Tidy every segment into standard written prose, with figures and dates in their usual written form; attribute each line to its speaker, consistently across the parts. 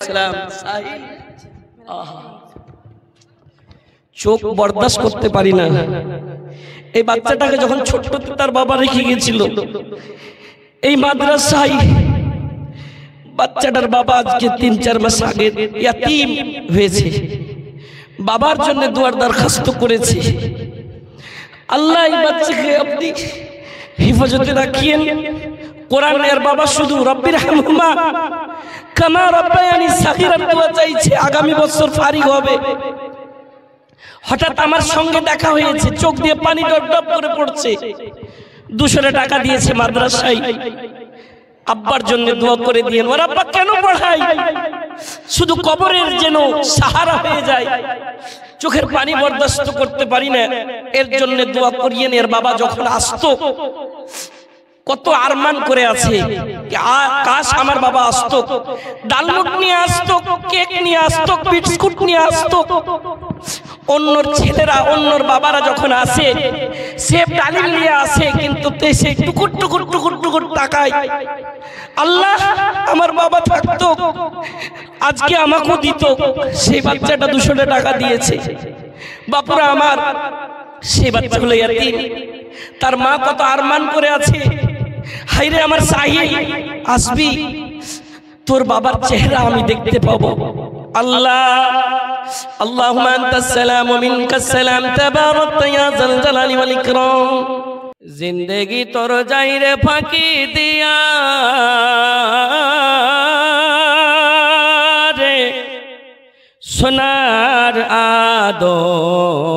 Speaker 1: সালাম সাহিল, আহা চোখ বরদাস্ত করতে পারি না। এই বাচ্চাটাকে যখন ছোট্ট তার বাবা রেখে গিয়েছিল এই মাদ্রাসায়, বাচ্চাটার বাবা আজকে ৩-৪ মাস আগে ইয়াতীম হয়েছে। বাবার জন্য দুয়ার দরখাস্ত করেছে, আল্লাহ এই বাচ্চাকে আপনি হেফাজতে রাখিয়েন। কোরআনের বাবা শুধু রব্বির হামহুমা কামা রাব্বায়ানি সাগীরা দোয়া চাইছে, আগামী বছর ফারিগ হবে। হঠাৎ আমার সঙ্গে দেখা হয়েছে, চোখ দিয়ে পানি ডপ করে পড়ছে। 200 টাকা দিয়েছে মাদ্রাসায়, আব্বার জন্য দোয়া করে দিয়েন। ওর আব্বা কেন পড়ায়, শুধু কবরের যেন সাহারা হয়ে যায়, চোখের পানি বরদাস্ত করতে পারি না, এর জন্য দোয়া করিয়েন। এর বাবা যখন আসতো কত আরমান করে আছে, কাশ আমার বাবা আসতো, ডালমুট নিয়ে আসতো, কেক নিয়ে আসতো, বিস্কুট নিয়ে আসতো। অন্যর ছেলেরা অন্যর বাবারা যখন আসে সে ডালিম নিয়ে আসে, কিন্তু সে টুকুর টুকুর টুকুর টুকুর টাকায় আল্লাহ আমার বাবা থাকতো আজকে আমাকেও দিত। সেই বাচ্চাটা 200 টাকা দিয়েছে। বাপুরা আমার সেই বাচ্চাগুলো ইয়াতীম, তার মা কত আরমান করে আছে, হায়রে আমার সাহিল আসবি, তোর বাবার চেহারা আমি দেখতে পাবো। আল্লাহ আল্লাহুম্মা আনতাস সালাম ওয়া মিনকাস সালাম তাবারাকতা ইয়া যাল জালালি ওয়াল ইকরাম। জিন্দেগি তোর যাইরে ফাঁকি দিয়া রে সোনার আদম,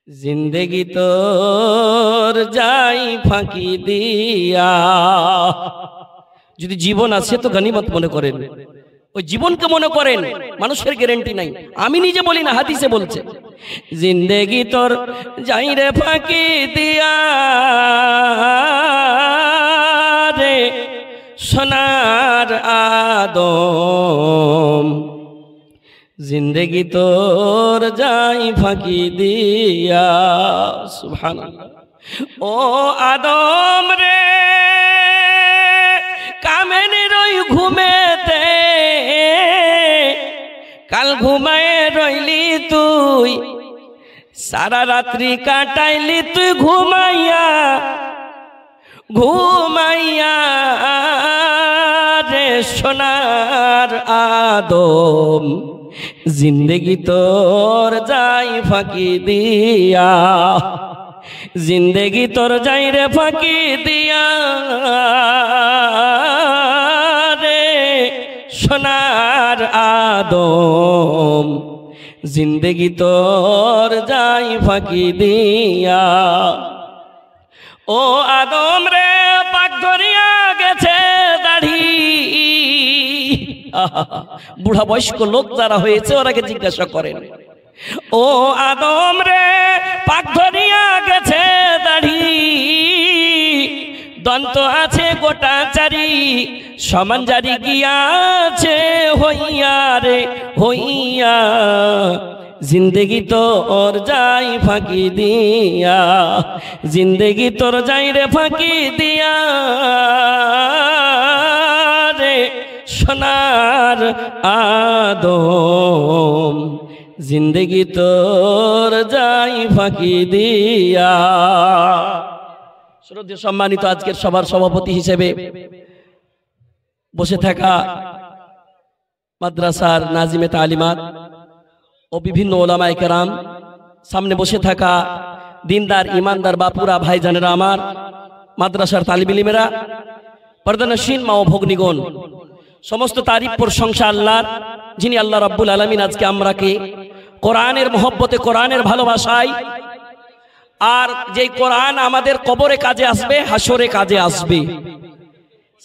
Speaker 1: জিন্দেগি তোর যাই ফাঁকি দিয়া। যদি জীবন আছে তো গনিমত মনে করেন, ওই জীবনকে মনে করেন, মানুষের গ্যারান্টি নাই। আমি নিজে বলি না, হাদিসে বলছে জিন্দেগি তোর যাই রে ফাঁকি দিয়া রে সোনার আদম, জিন্দেগি তোর যাই ফাঁকি দিয়া। সুবহানাল্লাহ। ও আদম রে কামেনের ওই ঘুমেতে কাল ঘুমায়ে রইলি তুই, সারা রাত্রি কাটাইলি তুই ঘুমাইয়া ঘুমাইয়া রে সোনার আদম, জিন্দেগি তোর যাই ফাঁকি দিয়া, জিন্দেগি তোর যাই রে ফাঁকি দিয়া রে সোনার আদম, জিন্দেগি তোর যাই ফাঁকি দিয়া। ও আদম রে পাক ধরিয়া গেছে দাড়ি, বুড়া বয়স্ক লোক যারা হয়েছে ওরাকে জিজ্ঞাসা করেন, ও আদম রে পাক ধরিয়া গেছে দাড়ি, দন্ত আছে গোটা চারি, সমান জারি গিয়াছে হইয়া রে হইয়া, জিন্দেগি তোর যাই ফাঁকি দিয়া, জিন্দেগি তোর যাই রে ফাঁকি দিয়া রে সোনার আদম, জিন্দেগি তোর যাই ফাঁকি দিয়া। শ্রদ্ধেয় সম্মানিত আজকের সভার সভাপতি হিসেবে বসে থাকা মাদ্রাসার নাজিমে তালিমাত ও বিভিন্ন ওলামায়ে কেরাম, সামনে বসে থাকা দিনদার ইমানদার বাপুরা ভাইজানেরা, আমার মাদ্রাসার তালিব ইলমেরা, পর্দানশীন মা ও ভগ্নীগণ, সমস্ত তারিফ প্রশংসা আল্লাহর, যিনি আল্লাহ রাব্বুল আলামিন আজকে আমরাকে কোরআনের মহব্বতে, কোরআনের ভালোবাসায়, আর যেই কোরআন আমাদের কবরে কাজে আসবে, হাসরে কাজে আসবে,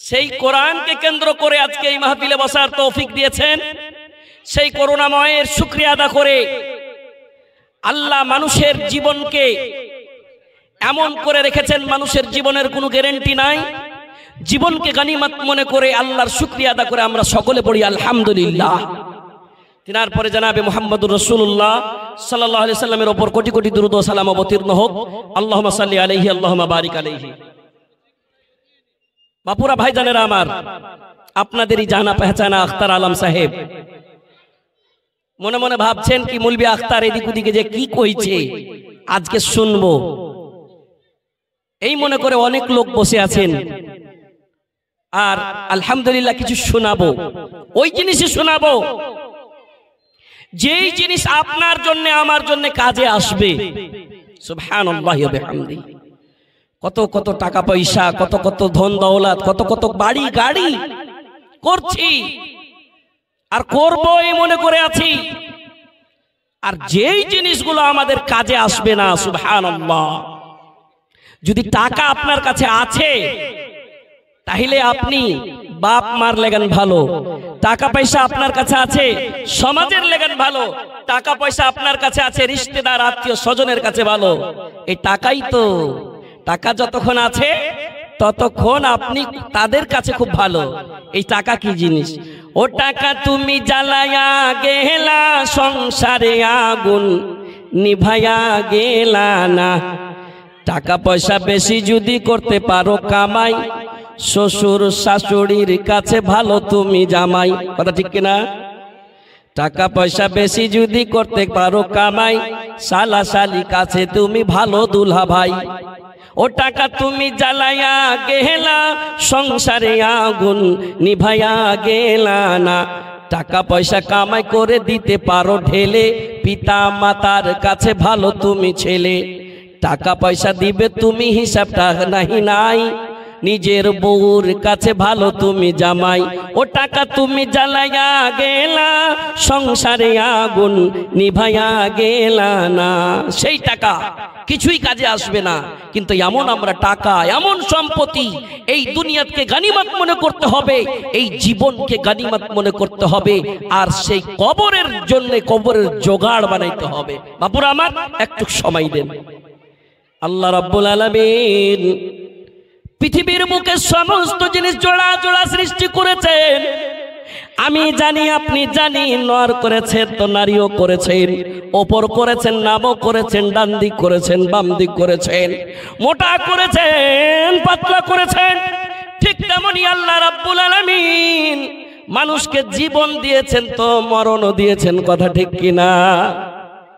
Speaker 1: সেই কোরআনকে কেন্দ্র করে আজকে এই মাহফিলে বসার তৌফিক দিয়েছেন। সেই করুণাময়ের শুকরিয়া আদা করে আল্লাহ মানুষের জীবনকে এমন করে রেখেছেন, মানুষের জীবনের কোনো গ্যারান্টি নাই। জীবনকে গনিমত মনে করে আল্লাহর শুকরিয়া আদা করে আমরা সকলে পড়ি আলহামদুলিল্লাহ। তিনার পরে জনাবে মুহাম্মদুর রাসূলুল্লাহ সাল্লাল্লাহু আলাইহি সাল্লামের উপর কোটি কোটি দুরূদ ও সালাম অবতীর্ণ হোক। আল্লাহুম্মা সাল্লি আলাইহি, আল্লাহুম্মা বারিক আলাইহি। বাপুরা ভাইজানেরা আমার, আপনাদেরই জানা পেহচানা আখতার আলম সাহেব। মনে মনে ভাবছেন কি মৌলভী আখতার এদিক ওদিকে যে কি কইছে আজকে শুনবো, এই মনে করে অনেক লোক বসে আছেন। আর আলহামদুলিল্লাহ কিছু শোনাবো, ওই জিনিসই শোনাবো যেই জিনিস আপনার জন্য আমার জন্য কাজে আসবে। সুবহানাল্লাহি ওয়া বিহামদিহি। কত কত টাকা পয়সা, কত কত ধন দৌলত, কত কত বাড়ি গাড়ি করছি আর করব এই মনে করে আছি, আর যেই জিনিসগুলো আমাদের কাজে আসবে না, সুবহানাল্লাহ। যদি টাকা আপনার কাছে আছে তাহলে আপনি বাপ মার লেগান ভালো, টাকা পয়সা আপনার কাছে আছে সমাজের লেগান ভালো, টাকা পয়সা আপনার কাছে আছে রিশতেদার আত্মীয় স্বজনের কাছে ভালো। এই টাকাই তো, টাকা যতক্ষণ আছে ততক্ষণ আপনি তাদের কাছে খুব ভালো। এই টাকা কি জিনিস? ও টাকা তুমি জ্বালায়া গেলা সংসারে আগুন নিভায়া গেলা না। টাকা পয়সা বেশি যদি করতে পারো কামাই, শ্বশুর শাশুড়ির কাছে ভালো তুমি জামাই। কথা ঠিক কিনা? টাকা পয়সা বেশি যদি করতে পারো কামাই, শালা শালি কাছে তুমি ভালো দুলহা ভাই। ও টাকা তুমি জ্বালায়া গেলা সংসারে আগুন নিভায়া গেলা না। টাকা পয়সা কামাই করে দিতে পারো ঢেলে, পিতা মাতার কাছে ভালো তুমি ছেলে। টাকা পয়সা দিবে তুমি হিসাবটা নাহি নাই, নিজের বউর কাছে ভালো তুমি জামাই। ও টাকা তুমি জ্বালায়া গেলা সংসারে আগুন নিভায়া গেলা না। সেই টাকা কিছুই কাজে আসবে না, কিন্তু এমন আমরা টাকা, এমন সম্পত্তি, এই দুনিয়াকে গানিমত মনে করতে হবে, এই জীবনকে গানিমত মনে করতে হবে, আর সেই কবরের জন্য কবরের জোগাড় বানাইতে হবে। বাপুরা আমার একটু সময় দেন। আল্লাহ রাব্বুল আলামিন পৃথিবীর বুকে সমস্ত জিনিস জোড়া জোড়া সৃষ্টি করেছেন। আমি জানি, আপনি জানি, নর করেছেন তো নারীও করেছেন, ওপর করেছেন নামও করেছেন, ডান দিক করেছেন বাম দিক করেছেন, মোটা করেছেন পাতলা করেছেন। ঠিক তেমনি আল্লাহ রাব্বুল আলামিন মানুষকে জীবন দিয়েছেন তো মরণও দিয়েছেন। কথা ঠিক কিনা?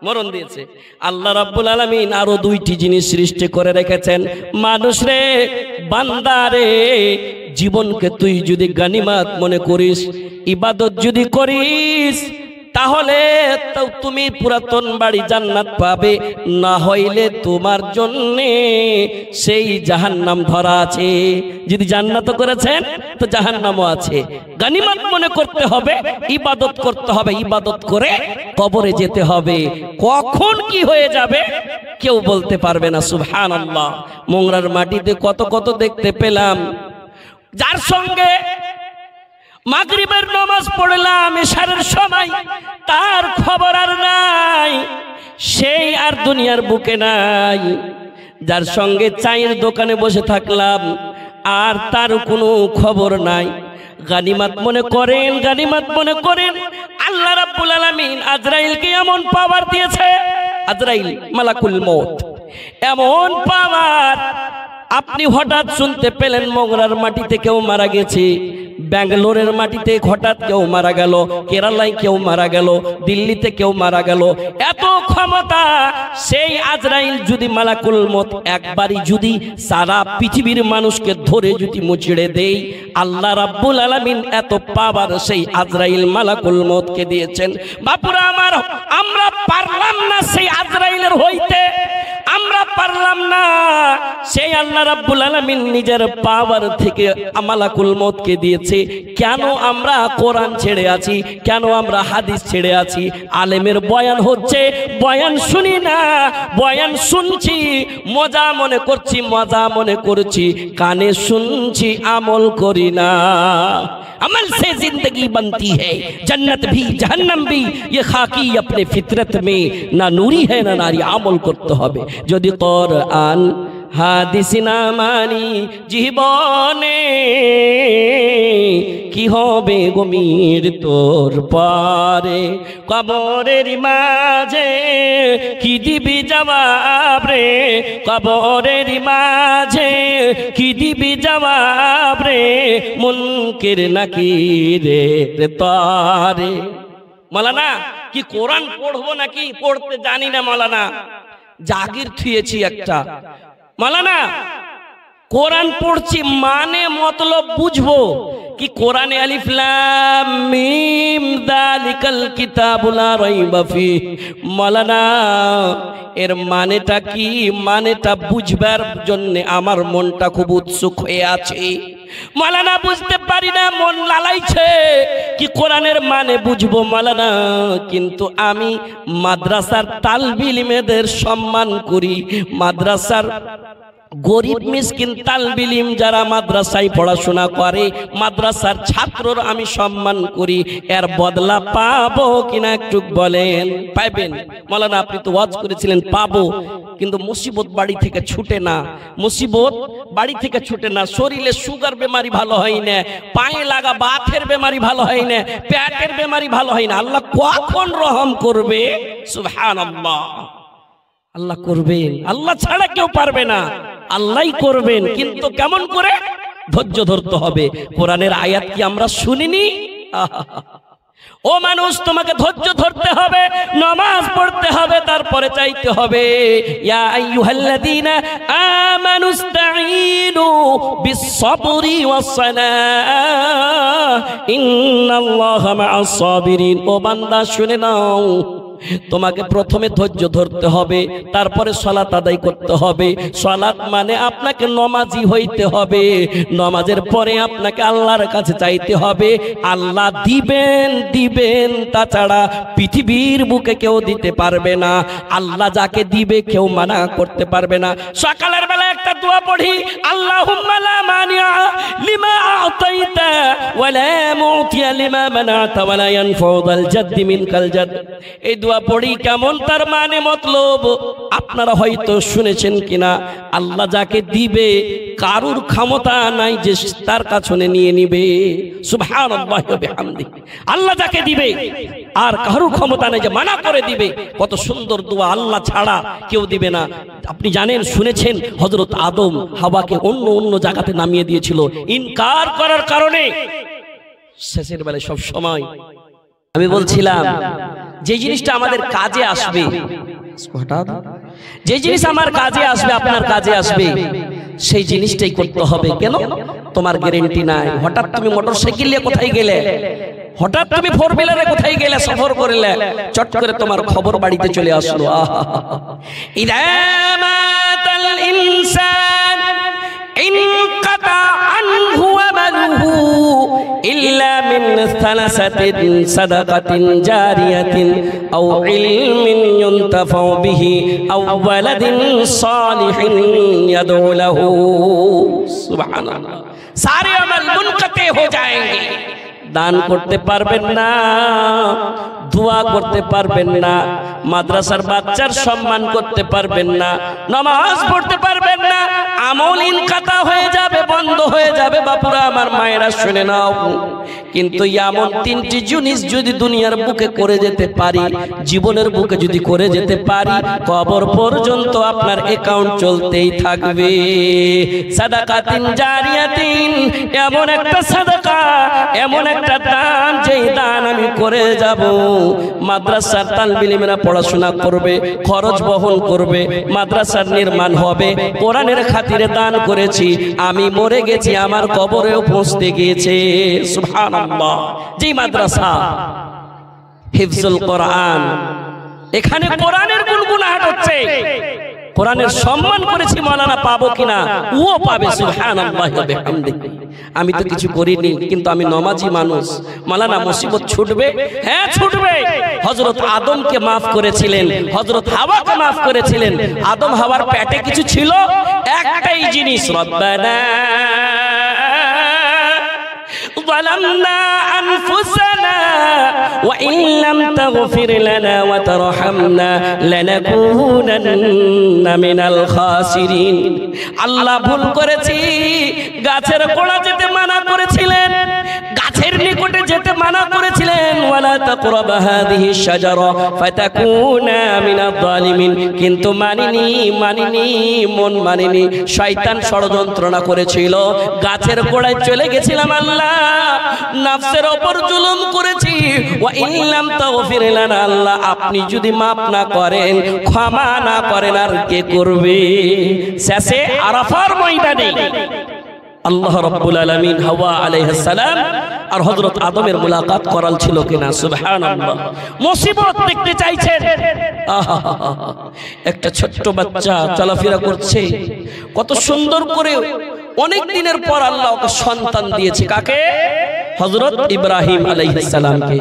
Speaker 1: মরণ দিয়েছে। আল্লাহ রাব্বুল আলামিন আরো দুইটি জিনিস সৃষ্টি করে রেখেছেন। মানুষ রে, বান্দা রে, জীবনকে তুই যদি গানিমাত মনে করিস, ইবাদত যদি করিস, তাহলে তো তুমি পুরাতন বাড়ি জান্নাত পাবে, না হইলে তোমার জন্য সেই জাহান্নাম ধরা আছে। যদি জান্নাত করেছেন তো জাহান্নামও আছে। গানিমত মনে করতে হবে, ইবাদত করতে হবে, ইবাদত করে কবরে যেতে হবে। কখন কি হয়ে যাবে কেউ বলতে পারবে না। সুবহানাল্লাহ। মোংরার মাটিতে কত কত দেখতে পেলাম, যার সঙ্গে মাগরিবের নামাজ পড়লাম এশারের সময়, তার খবর আর নাই, সেই আর দুনিয়ার বুকে নাই। যার সঙ্গে চায়ের দোকানে বসে থাকলাম, আর তার কোনো খবর নাই। গানিমত মনে করেন, গানিমত মনে করেন। আল্লাহ রাব্বুল আলামিন আজরাইলকে এমন পাওয়ার দিয়েছে, আজরাইল মালাকুল মউত, এমন পাওয়ার। আপনি হঠাৎ শুনতে পেলেন মোংরার মাটিতে কেউ মারা গেছে, ব্যাঙ্গালোরের মাটিতে হঠাৎ কেউ মারা গেল, কেরালায় কেউ মারা গেল, দিল্লিতে কেউ মারা গেল। এত ক্ষমতা সেই আজরাইল যদি মালাকুল মউত একবারই যদি সারা পৃথিবীর মানুষকে ধরে যদি মুচড়ে দেই, আল্লাহ রাব্বুল আলামিন এত পাওয়ার সেই আজরাইল মালাকুল মউতকে দিয়েছেন। বাপুরা আমার, আমরা পারলাম না সেই আজরাইলের হইতে, আমরা পারলাম না। সেই আল্লাহ রাব্বুল আলামিন নিজের পাওয়ার থেকে মালাকুল মউতকে দিয়েছে। কেন আমরা কোরআন ছেড়ে আছি, কেন আমরা হাদিস ছেড়ে আছি? আলেমের বয়ান হচ্ছে, বয়ান শুনি না, বয়ান শুনছি, মজা মনে করছি, মজা মনে করছি, কানে শুনছি, আমল করি না। अमल से जिंदगी बनती है, जन्नत भी जहन्नम भी, ये खाकी अपने फितरत में ना नूरी है ना नारी। আমল করতে হবে। যদি কোরআন হাদিস না মানি জীবনে কি হবে গমির তোর পরে কবরের মাঝে কি দিবি জবাব রে কবরের মাঝে কি দিবি জবাব রে মুনকির নাকিরের তরে। মাওলানা কি কোরআন পড়বো নাকি পড়তে জানি না মাওলানা, জাগির থুয়েছি একটা। মাওলানা কোরআন পড়ছি মানে মতলব বুঝবো কি কোরআনে আলিফ লাম মিম যালিকাল কিতাবু লা রাইবা ফি। মাওলানা এর মানেটা কি, মানেটা বুঝবার জন্য আমার মনটা খুব উৎসুক হয়ে আছে। মাওলানা বুঝতে পারি না, মন লালাইছে কি কোরআনের মানে বুঝবো মাওলানা, কিন্তু আমি মাদ্রাসার তালবে ইলমেদের সম্মান করি, মাদ্রাসার গরিব মিসকিন তালবে ইলম যারা মাদ্রাসায় পড়াশোনা করে মাদ্রাসার ছাত্রর আমি সম্মান করি, এর বদলা পাবো কিনা একটু বলেন? পাবেন মাওলানা, আপনি তো ওয়াজ করেছিলেন পাবো, কিন্তু মুসিবত বাড়ি থেকে ছুটে না, মুসিবত বাড়ি থেকে ছুটে না। শরীরে সুগার বেমারি ভালো হয় না, পায়ে লাগা বাতের বেমারি ভালো হয় না, পেটের বেমারি ভালো হয় না। আল্লাহ কখন রহম করবে? সুবহানাল্লাহ, আল্লাহ করবেন, আল্লাহ ছাড়া কেউ পারবে না, আল্লাহই করবেন। কিন্তু কেমন করে? ধৈর্য ধরতে হবে। কোরআনের আয়াত কি আমরা শুনিনি? ও মানুষ, তোমাকে ধৈর্য ধরতে হবে, নামাজ পড়তে হবে, তারপরে চাইতে হবে ইয়া আইয়ুহাল্লাযীনা আমানুস্তাঈনু বিস-সাবরি ওয়াস-সালাহ ইন্নাল্লাহা মা'আস সাবিরিন। ও বান্দা শুনে নাও, তোমাকে প্রথমে ধৈর্য ধরতে হবে, তারপরে সালাত আদায় করতে হবে। সালাত মানে আপনাকে নামাজি হইতে হবে, নামাজের পরে আপনাকে আল্লাহর কাছে চাইতে হবে, আল্লাহ দিবেন দিবেন, তাছাড়া পৃথিবীর বুকে কেউ দিতে পারবে না। আল্লাহ যাকে দিবে কেউ মানা করতে পারবে না। সকালের বেলা একটা দোয়া পড়ি, আল্লাহুম্মা লা মানিআ লিমা আ'তাইতা ওয়া লা মু'তিয়া লিমা মানা'তা ওয়া লা ইয়ানফা'ু যাল জাদ্দি মিনকাল জাদ। এই দোয়া পড়ি, কেমন তার মানে মতলব আপনারা হয়তো শুনেছেন কিনা। আল্লাহ যাকে দিবে কারুর ক্ষমতা নাই যে তার কাছে নিয়ে নিবে। সুবহানাল্লাহি ওয়া বিহামদিহি। আল্লাহ যাকে দিবে আর কারুর ক্ষমতা নাই যে মানা করে দিবে। কত সুন্দর দোয়া, আল্লাহ ছাড়া কেউ দিবে না। আপনি জানেন, শুনেছেন হযরত আদম হাওয়াকে অন্য অন্য জায়গাতে নামিয়ে দিয়েছিল ইনকার করার কারণে। শেষের বেলায় সব সময় আমি বলছিলাম যে জিনিসটা আমাদের কাজে আসবে, যে জিনিস আমার কাজে আসবে, আপনার কাজে আসবে, সেই জিনিসটাই করতে হবে। কেন? তোমার গ্যারান্টি নাই। হঠাৎ তুমি মোটরসাইকেল নিয়ে কোথায় গেলে, হঠাৎ তুমি ফোর হুইলারে কোথায় গেলে, সফর করলে, চট করে তোমার খবর বাড়িতে চলে আসলো। ইযা মাতাল ইনসান ইনকাতা আনহু আমালুহু ইল্লা মিন সালাসাতিন সাদাকাতিন জারিয়াতিন আও ইলমিন ইউনতাফাউ বিহি আও ওয়ালাদিন সালিহিন ইয়াদউ লাহু। সুবহানাল্লাহ। সারে আমল মুনকাতে হো जाएंगे। দান করতে পারবেন না, দোয়া করতে পারবেন না, মাদ্রাসার বাচ্চার সম্মান করতে পারবেন না, নামাজ পড়তে পারবেন না, আমল ইনকাতা হয়ে যাবে, বন্ধ হয়ে যাবে। বাপুরা আমার, মায়েরা শুনে নাও, কিন্তু এমন তিনটি জিনিস যদি দুনিয়ার বুকে করে যেতে পারি, জীবনের বুকে যদি করে যেতে পারি, কবর পর্যন্ত আপনার অ্যাকাউন্ট চলতেই থাকবে। সাদাকাতিন জারিয়াতিন, এমন একটা সাদাকা, এমন একটা দান, যেই দান আমি করে যাব, মাদ্রাসার তালবে ইলমেরা পড়াশোনা করবে, খরচ বহন করবে, মাদ্রাসার নির্মাণ হবে, কোরআনের খাতিরে দান করেছি, আমি মরে গেছি, আমার কবরেও পৌঁছতে গিয়েছে। সুবহানাল্লাহ। যেই মাদ্রাসা হিফজুল কোরআন, এখানে কোরআনের গুনগুনাহাট হচ্ছে, কোরআনের সম্মান করেছি, মাওলানা পাবো কিনা? ও পাবে। সুবহানাল্লাহি ওয়া বিহামদিহি। আমি তো কিছু করিনি, কিন্তু আমি নামাজি মানুষ। মাওলানা মুসিবত ছুটবে? হ্যাঁ ছুটবে। হযরত আদমকে মাফ করেছিলেন, হযরত হাওয়াকে মাফ করেছিলেন। আদম হাওয়ার পেটে কিছু ছিল, একটাই জিনিস, রব্বানা যালামনা আনফুসানা ওয়া ইল্লাম তাগফির লানা ওয়া তারহামনা লানাকুনান্না মিনাল খাসিরিন। আল্লাহ ভুল করেছি, গাছের গোড়া যেতে মানা করেছিলেন, গাছের নিকটে যেতে মানা করেছিলেন, ওয়ালা তাকরাবা হাযিহি শাজারা ফাতাকুনা মিনাজ জালিমিন, কিন্তু মানিনি, মন মানিনি, শয়তান ষড়যন্ত্রণা করেছিল, গাছের গোড়ায় চলে গেছিলাম আল্লাহ, নফসের উপর জুলুম করেছি। ওয়া ইল্লাম তাগফির লানা, আল্লাহ আপনি যদি মাফ না করেন, ক্ষমা না করেন, আর কে করবে? শেষে আরাফার ময়দানে আল্লাহ রাব্বুল আলামিন হাওয়া আলাইহিস সালাম আর হযরত আদমের মুলাকাত করাল ছিল কিনা? সুবহানাল্লাহ। মুসিবত দেখতে চাইছেন, একটা ছোট্ট বাচ্চা চলাফেরা করছে, কত সুন্দর করে, অনেক দিনের পর আল্লাহ ওকে সন্তান দিয়েছে। কাকে? হযরত ইব্রাহিম আলাইহিস সালামকে।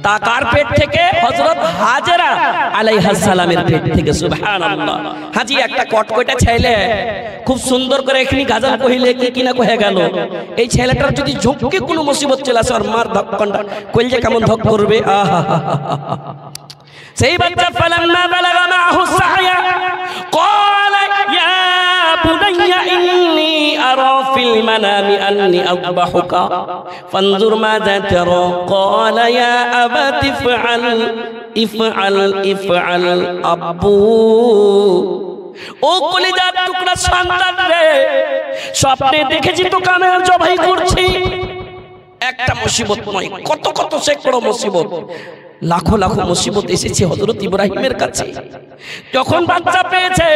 Speaker 1: তা কার পেট থেকে? হযরত হাজেরা আলাইহিস সালামের পেট থেকে। সুবহানাল্লাহ। হাজি একটা কটকটা ছেলে, খুব সুন্দর করে এখানে গাজাল কহিলে কি কিনা কহে গেল, এই ছেলেটার যদি ঝুঁকে কোনো মুসিবত চলে আসে আর মার ধক্কনটা কইলে কেমন ধক করবে। সেই বাচ্চা ফালাম্মা বালাগা মাহু সায়া ক্বালা ইয়া বুনাইয়া ইন্নী আরা ফিল মানামি আন্নী আযবাহুকা ফানজুর মাযা তারা ক্বালা ইয়া আবাতি ইফআল আব্বু। ও কলিজার টুকরা সন্তান রে, স্বপ্নে দেখেছি তো কামে জবাই করছি। একটা মুসিবত নয়, কত কত সেকড়ো মুসিবত, লাখো লাখো মুসিবত এসেছে হযরত ইব্রাহিমের কাছে। যখন বাচ্চা পেয়েছে,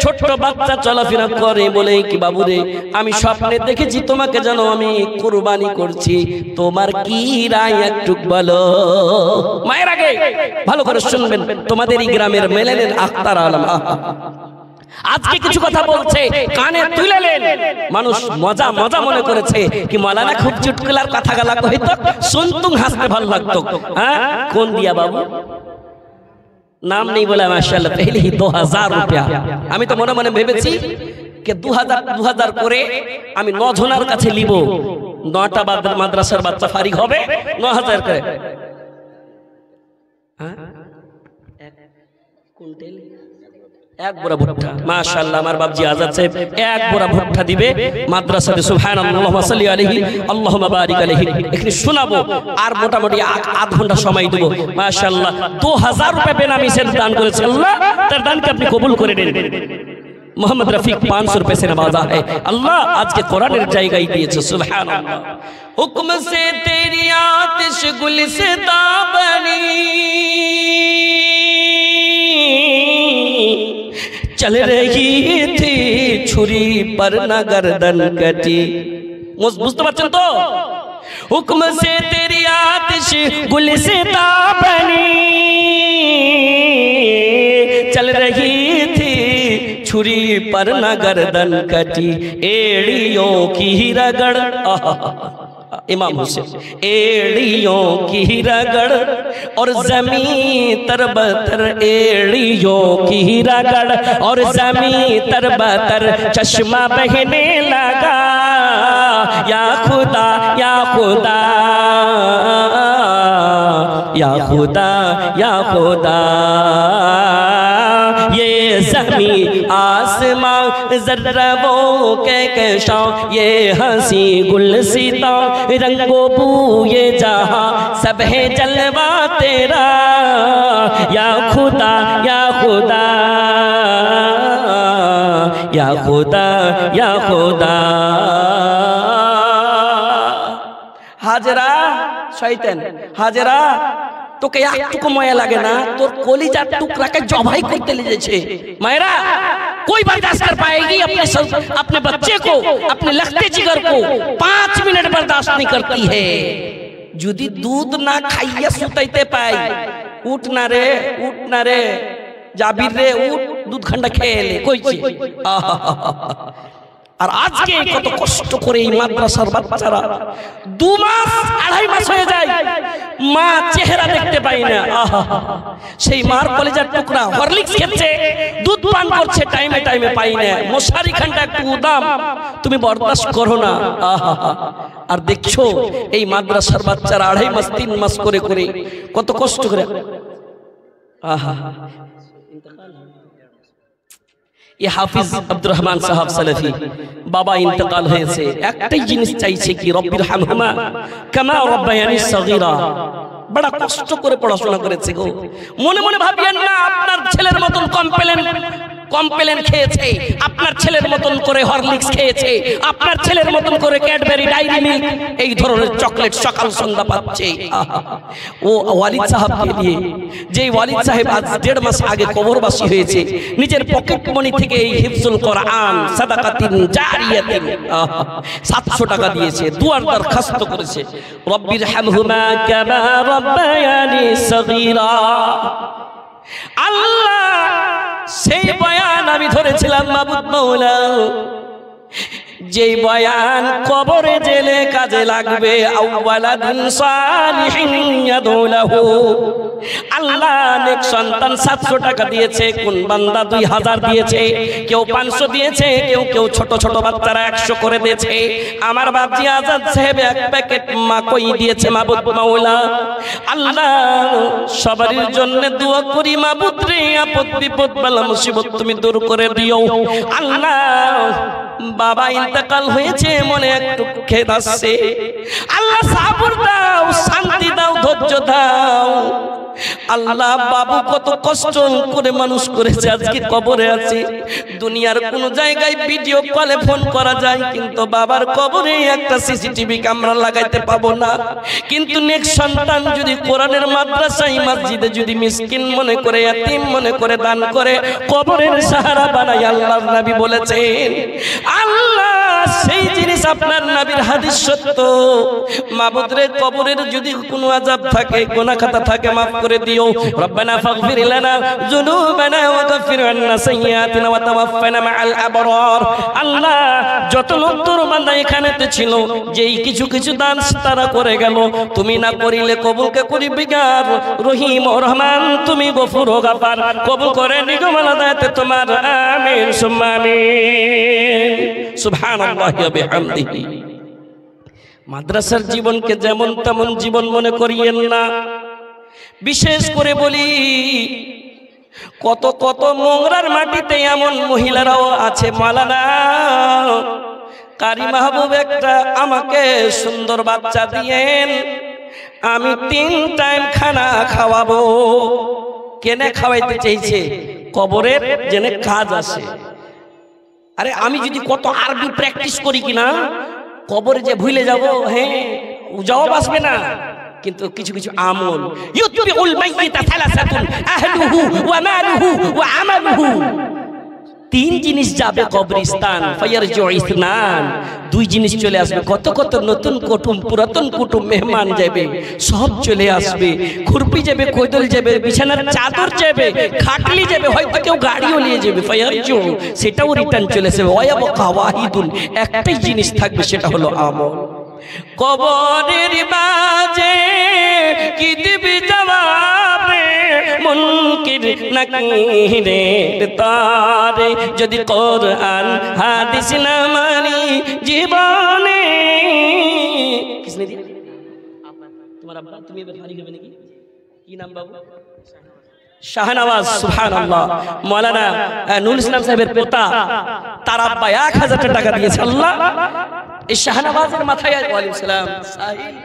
Speaker 1: ছোট্ট বাচ্চা চলাফেরা করে, বলে কি বাবুরে, আমি স্বপ্নে দেখেছি তোমাকে যেন আমি কুরবানি করছি, তোমার কি রায় একটু বলো। মায়ের আগে ভালো করে শুনবেন, তোমাদের এই গ্রামের মেলেনের আখতার আলম আজকে কিছু কথা বলছে, কানে তুলেলেন, মানুষ মজা মজা মনে করেছে কি মাওলানা খুব চুটকুলার কথা গালা কইতো, শুনতুম হাসতে ভালো লাগতো। হ্যাঁ, কোন দিয়া বাবু? নাম নেই বলে মাশাআল্লাহ পহলে ही 2000 रुपया। আমি তো মনে মনে ভেবেছি যে 2000 করে আমি 9 জনের কাছে লিব, 9টা মাদ্রাসার বাচ্চা ফারিগ হবে, 9000 করে। হ্যাঁ, এক কুইন্টাল এক বোরা ভুট্টা। মাশাআল্লাহ, আমার বাপজি আজাদ সাহেব এক বোরা ভুট্টা দিবে মাদ্রাসাতে। সুবহানাল্লাহ, আল্লাহুম্মা সাল্লি আলাইহি আল্লাহুম্মা বারিক আলাইহি। এখানে শোনাবো আর মোটামুটি আধ ঘন্টা সময় দেব। মাশাআল্লাহ, 2000 টাকা বেনামি সে দান করেছে, আল্লাহ তার দানকে আপনি কবুল করে নেন। मोहम्मद रफीक 500 रुपए से नवाजा है, अल्लाह आज के कुरान जाएगा ही दिए। सुभान अल्लाह। हुक्म से तेरी आतिश गुलिस्ता बनी, चल रही थी छुरी पर न गर्दन कटी। बुझते पारছেন তো? हुक्म से तेरी आतिश गुलिस्ता बनी, चल रही थी छुरी पर न गर्दन कटी, एड़ियों की रगड़। इमाम हुसैन, एड़ियों की रगड़ और ज़मीं तरबतर, एड़ियों की रगड़ और ज़मीं तरबतर, चश्मा बहने लगा, या खुदा या खुदा या खुदा या खुदा, ये ज़मीं आसमां ज़र्रों के कशां, ये हंसी गुलसिता रंगो बू, ये जहां सब है जलवा तेरा, या खुदा या खुदा या खुदा या खुदा। हाजरा শয়তান, হাজেরা তোকে একটুকু মায়া লাগে না? তোর কলিজার টুকরাকে জবাই করতে লেগেছে। मायरा कोई बर्दाश्त कर पाएगी अपने बच्चे को, अपने लखते जिगर को 5 मिनट बर्दाश्त नहीं करती है। যদি দুধ না খাইয়া সুতাইতে পাই, উঠ না রে, উঠ না রে জাবির রে, উঠ দুধ খান্ডা খেয়ে লে কইছি। আর আজকে কত কষ্ট করে এই মাদ্রাসার বাচ্চারা 2 মাস 2.5 মাস হয়ে যায়, মা চেহারা দেখতে পাই না। আহা, সেই মার কলেজার টুকরা হরলিক্স খেচ্ছে, দুধ পান করছে, টাইমে টাইমে পাই না। মশারি খানটা একটু উদাম, তুমি বরদাস্ত করো না। আহা, আর দেখছো এই মাদ্রাসার বাচ্চারা 2.5 মাস 3 মাস করে করে কত কষ্ট করে। আহা, ये हाफिज अब्दुल रहमान साहब सलफी बाबा इंतकाल হয়েছে, একটাই জিনিস চাইছে কি, রব্বির হামহুমা কামা রব্বায়ানি সগীরা। বড় কষ্ট করে পড়াশোনা করেছে গো। মনে মনে ভাবিয়েন না আপনার ছেলের মতন কমপ্লেন খেয়েছে, আপনার ছেলের মতন করে হরলিক্স খেয়েছে, আপনার ছেলের মতন করে ক্যাডবেরি, ডাইরি মিল্ক, এই ধরনের চকলেট সকাল সন্ধ্যা পাচ্ছে। ও ওয়ালিদ সাহেবকে নিয়ে, যে ওয়ালিদ সাহেব আজ 1.5 মাস আগে কবরবাসী হয়েছে, নিজের পকেট মানি থেকে এই হিফজুল কোরআন সাদাকাতিন জারিয়াতিন 700 টাকা দিয়েছে, দুয়ার দরখাস্ত করেছে, রব্বির হামহুমা কামা রব্বায়ানি সগীরা। আল্লাহ সেই বয়ান আমি ধরেছিলাম মাবুদ মাওলা, যেই বয়ান কবরে জেলে কাজে লাগবে। আউওয়ালাদিন সালিহিন ইয়াদুলাহু, আল্লাহ নেক সন্তান 700 টাকা দিয়েছে, কোন বান্দা 2000 দিয়েছে, কেউ 500 দিয়েছে, কেউ ছোট ছোট বাচ্চারা 100 করে দিয়েছে। আমার বাপজি আজাদ সাহেব 1 প্যাকেট মাকই দিয়েছে মাবুদ মাওলা। আল্লাহ সবার জন্য দোয়া করি, মাবুদ রে আপদ বিপদ বালা মুসিবত তুমি দূর করে দিও। আল্লাহ বাবা ইন্তেকাল হয়েছে, মনে একটু খেদ আসছে, আল্লাহ সাবর দাও, শান্তি দাও, ধৈর্য দাও। আল্লাহ বাবু কত কষ্ট করে মানুষ করেছে, আজকে কবরে আছে। দুনিয়ার কোন জায়গায় ভিডিও কলে ফোন করা যায়, কিন্তু বাবার কবরে একটা সিসিটিভি ক্যামেরা লাগাইতে পাবো না। কিন্তু নেক সন্তান যদি কোরআনের মাদ্রাসায় মসজিদে যদি মিসকিন মনে করে, ইয়াতীম মনে করে দান করে, কবরের সাহারা বানায়। আল্লাহর নবী বলেছেন, আল্লাহ সেই জিনিস আপনার নবীর হাদিস সত্য। মাবুদ রে কবরের যদি কোনো আযাব থাকে, গুনাহ খাতা থাকে, মাফ করে দিও। রব্বানা ফাগফির লানা যুনুবানা ওয়া কাফির আন্না সাইয়্যাতিনা ওয়া তাওয়াফানা মাআল আবরার। আল্লাহ যত লোক তোর বান্দা এখানেতে ছিল, যেই কিছু কিছু দান তারা করে গেল, তুমি না করিলে কবুলকে করিবি গার রহিম ও রহমান, তুমি গফুর ও গাফার, কবুল করে নিগো মালাদাতে তোমার। আমিন সুম্মা আমিন। সুবহানাল্লাহি ওয়া বিহামদিহি। মাদ্রাসার জীবনকে যেমন তেমন জীবন মনে করিয়েন না। বিশেষ করে বলি, কত কত মোংরার মাটিতে এমন মহিলারাও আছে। মালানা কারি মাহবুব একটা আমাকে সুন্দর বাচ্চা দিয়েন, আমি 3 টাইম খানা খাওয়াবো। কেনে খাওয়াইতে চাইছে? কবরের জেনে কাজ আছে। আরে আমি যদি কত আরবি প্র্যাকটিস করি কিনা, কবরে যে ভুলে যাব, হ্যাঁ জবাব আসবে না। কিন্তু কিছু কিছু আমল, ইউতবিউল মাইয়িতা সালাসাতুন আহলুহু ওয়া মালুহু ওয়া আমালুহু, 3 জিনিস যাবে কবরস্থান। ফায়ারজু ইসনান, 2 জিনিস চলে আসবে। কত কত নতুন কুটুম, পুরাতন কুটুম, মেহমান যাবে, সব চলে আসবে। খুরপি যাবে, কোদল যাবে, বিছানার চাদর যাবে, খাটলি যাবে, হয়তো কেউ গাড়িও নিয়ে যাবে। ফায়ারজু, সেটাও রিটার্ন চলে আসবে। ওয়ায়াবকা ওয়াহিদুন, একটাই জিনিস থাকবে, সেটা হলো আমল। কবরের বাজে কি দিবি জবাব রে, মুনকির নাকিরের তারে, যদি কোরআন হাদিস না মানি জীবনে। কিসনে দিন তোমার আব্বা, তুমি এবার হারিয়ে যাবে নাকি? কি নাম বাবু? শাহনওয়াজ। সুবহানাল্লাহ। মাওলানা নুরুল ইসলাম সাহেবের পোতা, তার আব্বা 1000 টাকা দিয়েছে। আল্লাহ এই শাহনওয়াজের মাথায় ওয়ালাইকুম সালাম সাহিল।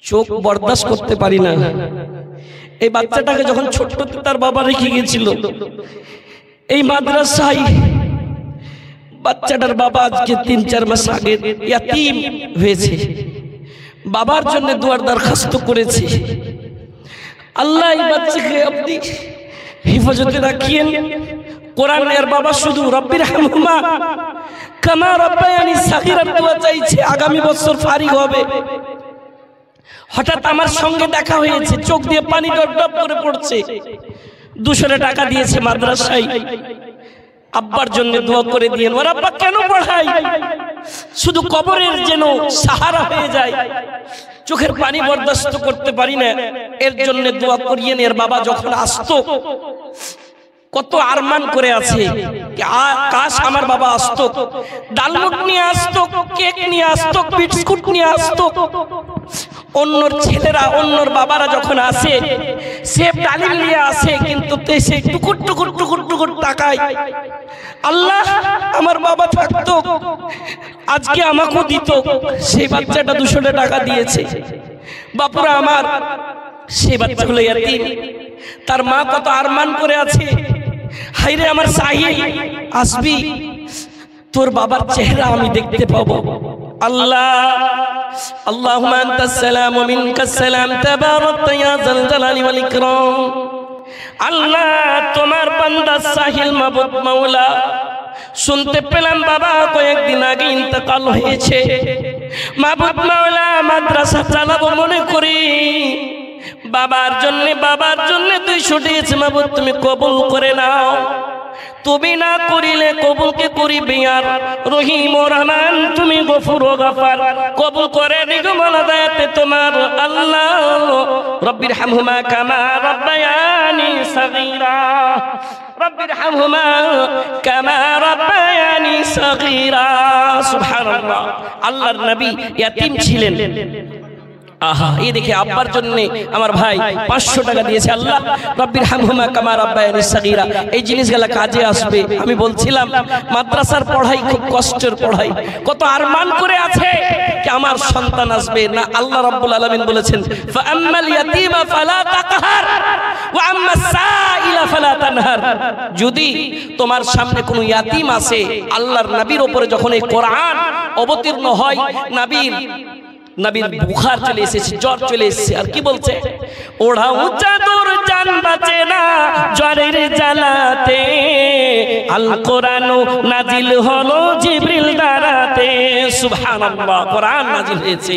Speaker 1: চোখ বরদাস্ত করতে পারি না। এই বাচ্চাটাকে যখন ছোট্ট তার বাবা রেখে গিয়েছিল এই মাদ্রাসায়, বাচ্চাটার বাবা আজকে 3-4 মাস আগে ইয়াতীম হয়েছে। বাবার জন্য দুয়ার দরখাস্ত করেছে। আল্লাহ এই বাচ্চাকে আপনি হিফাজতে রাখিয়েন। কোরআনের বাবা শুধু রব্বির হামহুমা কামা রব্বায়ানি সাগীরা দোয়া চাইছে। আগামী বছর ফারিগ হবে। হঠাৎ আমার সঙ্গে দেখা হয়েছে, চোখ দিয়ে পানি ডপ ডপ করে পড়ছে। 200 টাকা দিয়েছে মাদ্রাসায়। আব্বার জন্য দোয়া করে দিয়েন। ওর আব্বা কেন পড়াই, শুধু কবরের যেন সাহারা হয়ে যায়, চোখের পানি বরদাস্ত করতে পারি না, এর জন্য দোয়া করিয়েন। এর বাবা যখন আসতো কত আরমান করে আছে, কাশ আমার বাবা আসতো, ডালমুট নিয়ে আসতো, কেক নিয়ে আসতো, বিস্কুট নিয়ে আসতো। অন্যর ছেলেরা অন্যর বাবারা যখন আসে সেব ডালিম নিয়ে আসে, কিন্তু সে টুকুর টুকুর টুকুর টুকুর টাকায় আল্লাহ আমার বাবা থাকতো আজকে আমাকেও দিত। সেই বাচ্চাটা 200 টাকা দিয়েছে, বাপুরা আমার সেই বাচ্চাগুলো ইয়াতীম, তার মা কত আরমান করে আছে, হাইরে আমার সাহি আসবি, তোর বাবার চেহারা আমি দেখতে পাবো। আল্লাহ আল্লাহুম্মা আনতাস সালাম ওয়া মিনকাস সালাম তাবারাকতা ইয়া যাল জালালি ওয়াল ইকরাম। আল্লাহ তোমার বান্দা সাহিল মাবুদ মাওলা, শুনতে পেলাম বাবা কয়েকদিন আগে ইন্তেকাল হয়েছে। মাবুদ মাওলা মাদ্রাসা চালাবো মনে করি, বাবার জন্য 200 দিয়েছে, মাবুদ তুমি কবুল করে নাও। তুমি না করিলে কবুলকে করিবে আর রহিম ও রহমান, তুমি গফুর ও গফার, কবুল করে দিগো মালাদাতে তোমার। আল্লাহ রব্বির হামহুমা কামা রব্বায়ানি সগীরা, রব্বির হামহুমা কামা রব্বায়ানি সগীরা। সুবহানাল্লাহ, আল্লাহর নবী ইয়াতীম ছিলেন। আহা, এই দেখে আব্বার জন্য আমার ভাই 500 টাকা দিয়েছে। আল্লাহ রব্বির হামহুমা কামা রাব্বায়ানি সগীরা, এই জিনিসগুলো কাজে আসবে। আমি বলছিলাম মাদ্রাসার পড়াই খুব কষ্টের পড়াই, কত আরমান করে আছে কি আমার সন্তান আসবে না। আল্লাহ রাব্বুল আলামিন বলেছেন ফাআম্মাল ইয়াতীমা ফালা তাকহার ওয়া আম্মাস সাইলা ফালা তানহার। যদি তোমার সামনে কোনো ইয়াতীম আসে, আল্লাহর নবীর উপরে যখন এই কোরআন অবতীর্ণ হয়, নবীর বুখার চলে এসেছে, জ্বর চলে এসেছে, আর কি বলছে, ওড়াও চাদর জান বাঁচে না জ্বরের জ্বালাতে, আল কোরআন নাজিল হলো জিবরিল দ্বারাতে। সুবহানাল্লাহ, কোরআন নাজিল হয়েছে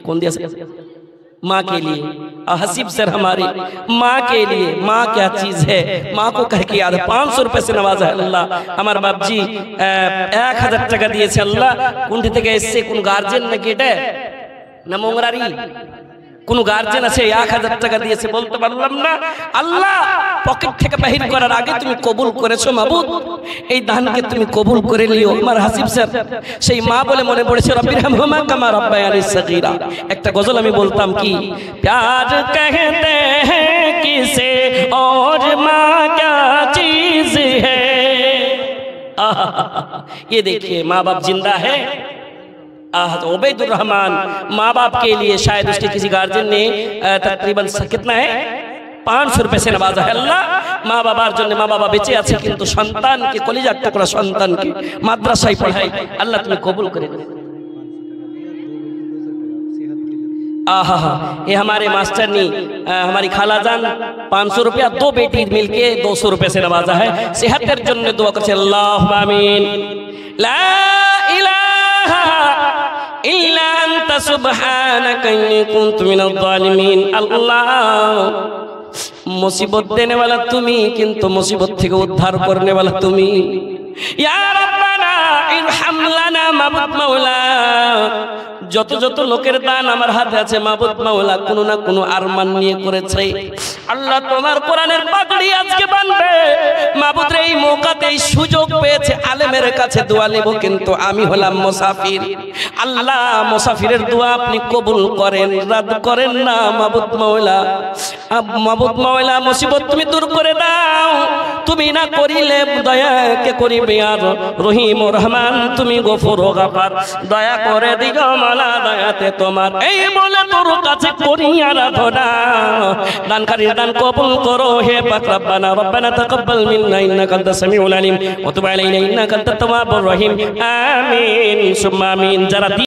Speaker 1: কোন দিয়েছে? माँ के लिए। हसीब सर हमारी माँ के लिए, माँ क्या चीज़ है, माँ को कह के याद है। 500 रुपए से नवाजा है अल्लाह। हमारे बाप जी 1000 টাকা দিয়েছে আল্লাহ। কোনটি থেকে এসেছে, কোন গার্জেন নাকি এটা না মোংরারি, কোন গার্জেন আছে 1000 টাকা দিয়েছে, বলতে পারলাম না। আল্লাহ পকেট থেকে বাহির করার আগে তুমি কবুল করেছো মাবুদ, এই দানকে তুমি কবুল করে লিও। আমার হাসিব স্যার সেই মা বলে মনে পড়েছে রব্বির হামহুমা কামা রাব্বায়ানি সগীরা। একটা গজল আমি বলতাম কি, প্যার कहते हैं किसे और माँ क्या चीज है। ये देखिए माँ बाप जिंदा है। उबैदुर रहमान माँ बाप के लिए शायद उसके किसी गार्जियन ने तकरीबन कितना है 500 रुपए से नवाजा है अल्लाह। माँ बाबार जन्य माँ बाबा बेचे আছে কিন্তু সন্তানকে কলিজার টুকরা সন্তানকে মাদ্রাসায় পড়াই। আল্লাহ তুমি কবুল করে लो। आहा, ये हमारे मास्टर ने हमारी खाला जान 500 रुपया 2 बेटी मिलके 200 रुपए से नवाजा है। सेहतेर जन्य दुआ करছে अल्लाहुम्मा आमीन। ला इलाहा इल्ला अंता सुबहानाका इन्नी कुन्तु मिनज़ ज़ालिमीन। अल्लाह मुसीबत देने वाला तुम्ही, किंतु मुसीबत থেকে उद्धार करने वाला तुम्ही। या रब्बाना इरहम लाना माबुद मौला। যত যত লোকের দান আমার হাতে আছে মাবুদ মাওলা কোনো না কোনো আরমান নিয়ে করেছে। আল্লাহ তোমার কোরআনের পাগড়ি আজকে বানবে মাবুদ রে, এই মৌকাতে এই সুযোগ পেয়েছে আলেমের কাছে দোয়া নেব, কিন্তু আমি হলাম মুসাফির। আল্লাহ মুসাফিরের দোয়া আপনি কবুল করেন, রাদ করেন না মাবুদ মাওলা। মাবুদ মাওলা মুসিবত তুমি দূর করে দাও, তুমি না করিলে দয়া কে করিবে আর রহিম ও রহমান, তুমি গফুর ও গফার, দয়া করে দিও মাওলা দয়াতে তোমার। এই বলে তোর কাছে করি আরাধনা, দানকারীর দান কবুল করো হে পাক রব্বানা। রব্বানা তাকাব্বাল মিন্না ইন্নাকা আনতাস সামিউল আলিম ওয়া তুব আলাইনা ইন্নাকা আনতাত তাওয়াবুর রহিম। আমিন সুম্মা আমিন। যারা